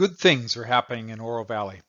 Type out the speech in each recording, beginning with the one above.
Good things are happening in Oro Valley.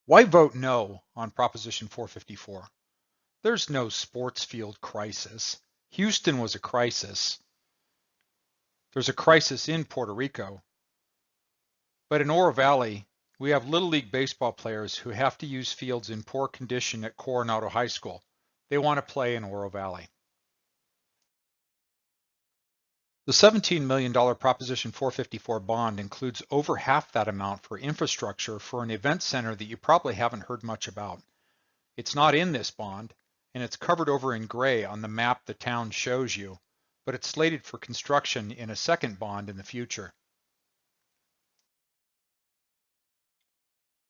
Why vote no on Proposition 454? There's no sports field crisis. Houston was a crisis. There's a crisis in Puerto Rico. But in Oro Valley, we have Little League baseball players who have to use fields in poor condition at Coronado High School. They want to play in Oro Valley. The $17 million Proposition 454 bond includes over half that amount for infrastructure for an event center that you probably haven't heard much about. It's not in this bond, and it's covered over in gray on the map the town shows you, but it's slated for construction in a second bond in the future.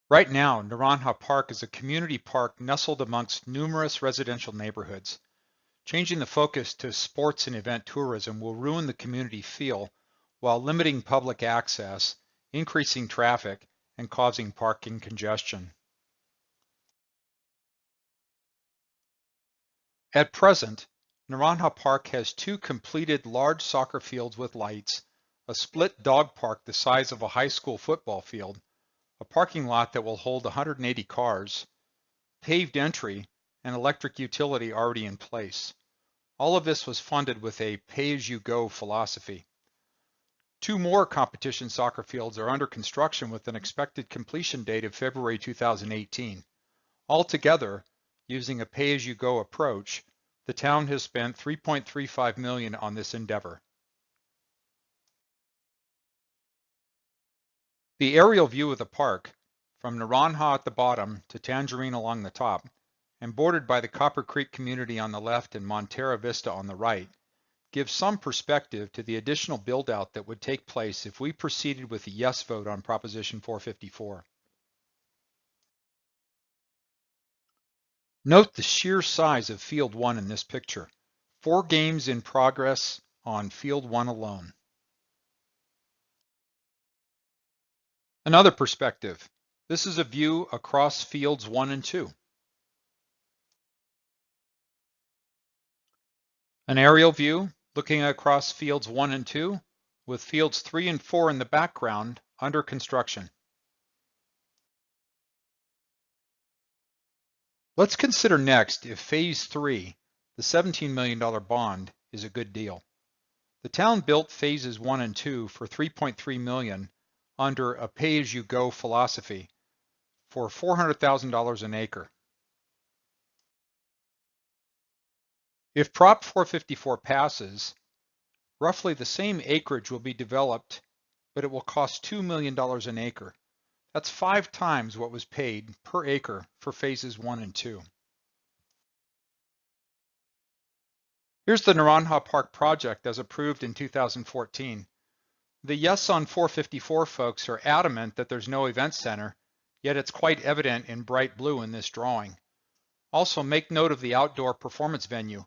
Right now, Naranja Park is a community park nestled amongst numerous residential neighborhoods. Changing the focus to sports and event tourism will ruin the community feel while limiting public access, increasing traffic, and causing parking congestion. At present, Naranja Park has two completed large soccer fields with lights, a split dog park the size of a high school football field, a parking lot that will hold 180 cars, paved entry, and electric utility already in place. All of this was funded with a pay-as-you-go philosophy. Two more competition soccer fields are under construction with an expected completion date of February 2018. Altogether, using a pay-as-you-go approach, the town has spent $3.35 million on this endeavor. The aerial view of the park, from Naranja at the bottom to Tangerine along the top, and bordered by the Copper Creek community on the left and Montera Vista on the right, gives some perspective to the additional build-out that would take place if we proceeded with a yes vote on Proposition 454. Note the sheer size of Field 1 in this picture. 4 games in progress on Field 1 alone. Another perspective. This is a view across Fields 1 and 2. An aerial view looking across Fields 1 and 2 with Fields 3 and 4 in the background under construction. Let's consider next if Phase 3, the $17 million bond, is a good deal. The town built Phases 1 and 2 for $3.3 million under a pay-as-you-go philosophy for $400,000 an acre. If Prop 454 passes, roughly the same acreage will be developed, but it will cost $2 million an acre. That's 5 times what was paid per acre for Phases 1 and 2. Here's the Naranja Park project as approved in 2014. The yes on 454 folks are adamant that there's no event center, yet it's quite evident in bright blue in this drawing. Also, make note of the outdoor performance venue.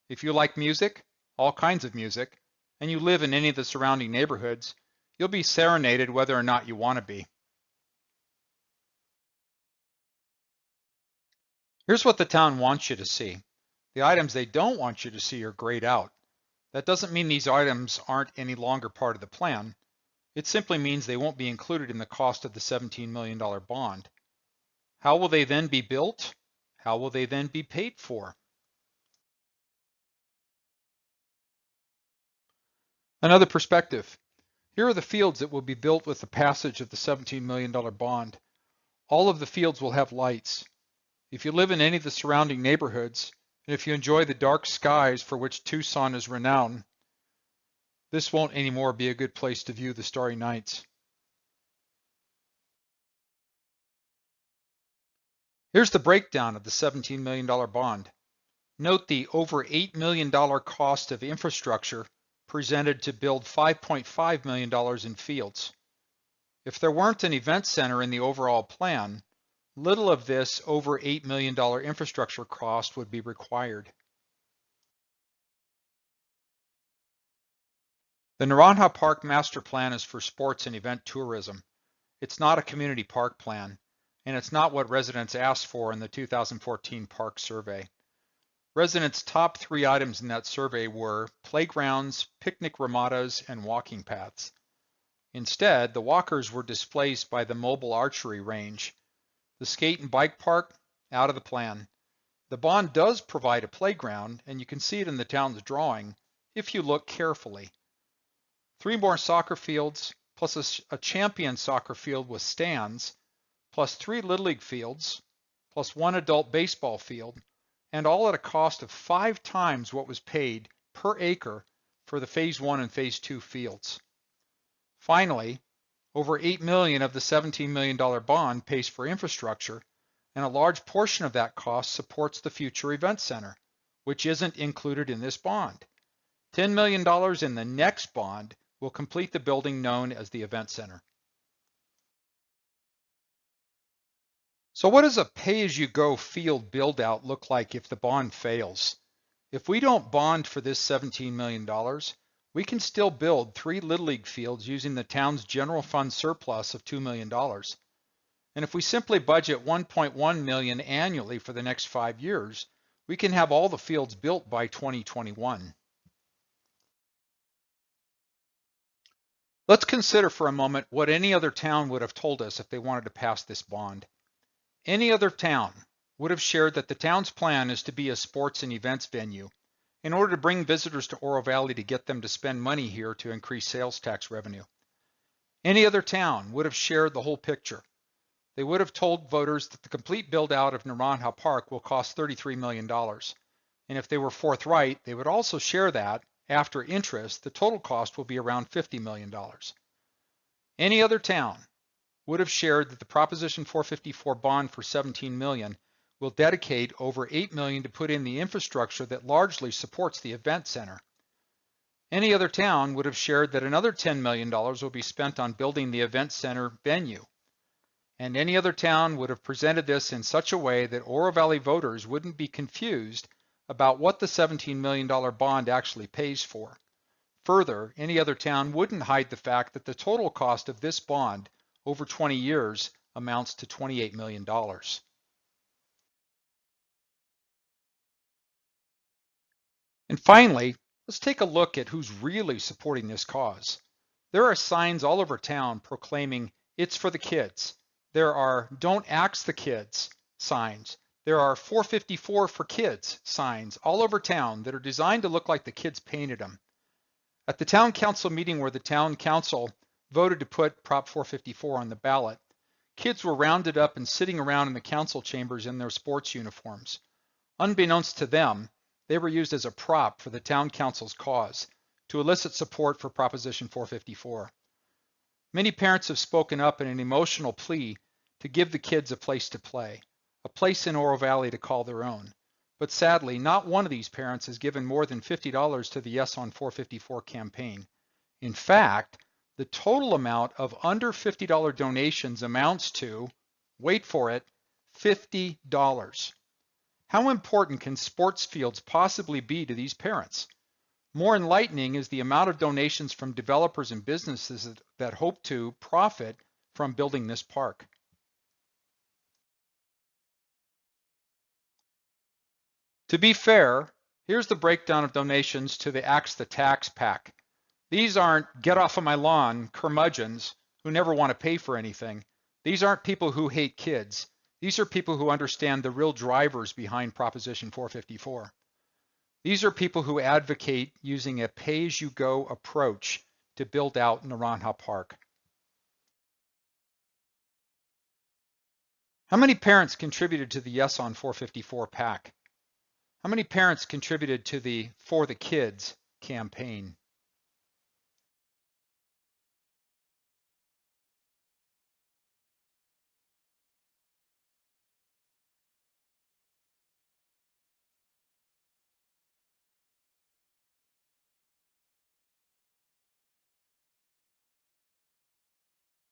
If you like music, all kinds of music, and you live in any of the surrounding neighborhoods, you'll be serenaded whether or not you want to be. Here's what the town wants you to see. The items they don't want you to see are grayed out. That doesn't mean these items aren't any longer part of the plan. It simply means they won't be included in the cost of the $17 million bond. How will they then be built? How will they then be paid for? Another perspective. Here are the fields that will be built with the passage of the $17 million bond. All of the fields will have lights. If you live in any of the surrounding neighborhoods, and if you enjoy the dark skies for which Tucson is renowned, this won't anymore be a good place to view the starry nights. Here's the breakdown of the $17 million bond. Note the over $8 million cost of infrastructure presented to build $5.5 million in fields. If there weren't an event center in the overall plan, little of this over $8 million infrastructure cost would be required. The Naranja Park Master Plan is for sports and event tourism. It's not a community park plan, and it's not what residents asked for in the 2014 park survey. Residents' top 3 items in that survey were playgrounds, picnic ramadas, and walking paths. Instead, the walkers were displaced by the mobile archery range. The skate and bike park, out of the plan. The bond does provide a playground, and you can see it in the town's drawing if you look carefully. 3 more soccer fields, plus a champion soccer field with stands, plus 3 Little League fields, plus 1 adult baseball field, and all at a cost of 5 times what was paid per acre for the Phase 1 and Phase 2 fields. Finally, over $8 million of the $17 million bond pays for infrastructure, and a large portion of that cost supports the future event center, which isn't included in this bond. $10 million in the next bond will complete the building known as the event center. So what does a pay-as-you-go field build-out look like if the bond fails? If we don't bond for this $17 million, we can still build 3 Little League fields using the town's general fund surplus of $2 million. And if we simply budget $1.1 million annually for the next 5 years, we can have all the fields built by 2021. Let's consider for a moment what any other town would have told us if they wanted to pass this bond. Any other town would have shared that the town's plan is to be a sports and events venue in order to bring visitors to Oro Valley to get them to spend money here to increase sales tax revenue. Any other town would have shared the whole picture. They would have told voters that the complete build-out of Naranja Park will cost $33 million. And if they were forthright, they would also share that, after interest, the total cost will be around $50 million. Any other town would have shared that the Proposition 454 bond for $17 million will dedicate over $8 million to put in the infrastructure that largely supports the event center. Any other town would have shared that another $10 million will be spent on building the event center venue. And any other town would have presented this in such a way that Oro Valley voters wouldn't be confused about what the $17 million bond actually pays for. Further, any other town wouldn't hide the fact that the total cost of this bond over 20 years amounts to $28 million. And finally, let's take a look at who's really supporting this cause. There are signs all over town proclaiming it's for the kids. There are "Don't Ax the Kids" signs. There are 454 for kids signs all over town that are designed to look like the kids painted them. At the town council meeting where the town council voted to put Prop 454 on the ballot, kids were rounded up and sitting around in the council chambers in their sports uniforms. Unbeknownst to them, they were used as a prop for the town council's cause to elicit support for Proposition 454. Many parents have spoken up in an emotional plea to give the kids a place to play, a place in Oro Valley to call their own. But sadly, not one of these parents has given more than $50 to the Yes on 454 campaign. In fact, the total amount of under $50 donations amounts to, wait for it, $50. How important can sports fields possibly be to these parents? More enlightening is the amount of donations from developers and businesses that hope to profit from building this park. To be fair, here's the breakdown of donations to the Axe the Tax PAC. These aren't get off of my lawn curmudgeons who never want to pay for anything. These aren't people who hate kids. These are people who understand the real drivers behind Proposition 454. These are people who advocate using a pay-as-you-go approach to build out Naranja Park. How many parents contributed to the Yes on 454 PAC? How many parents contributed to the For the Kids campaign?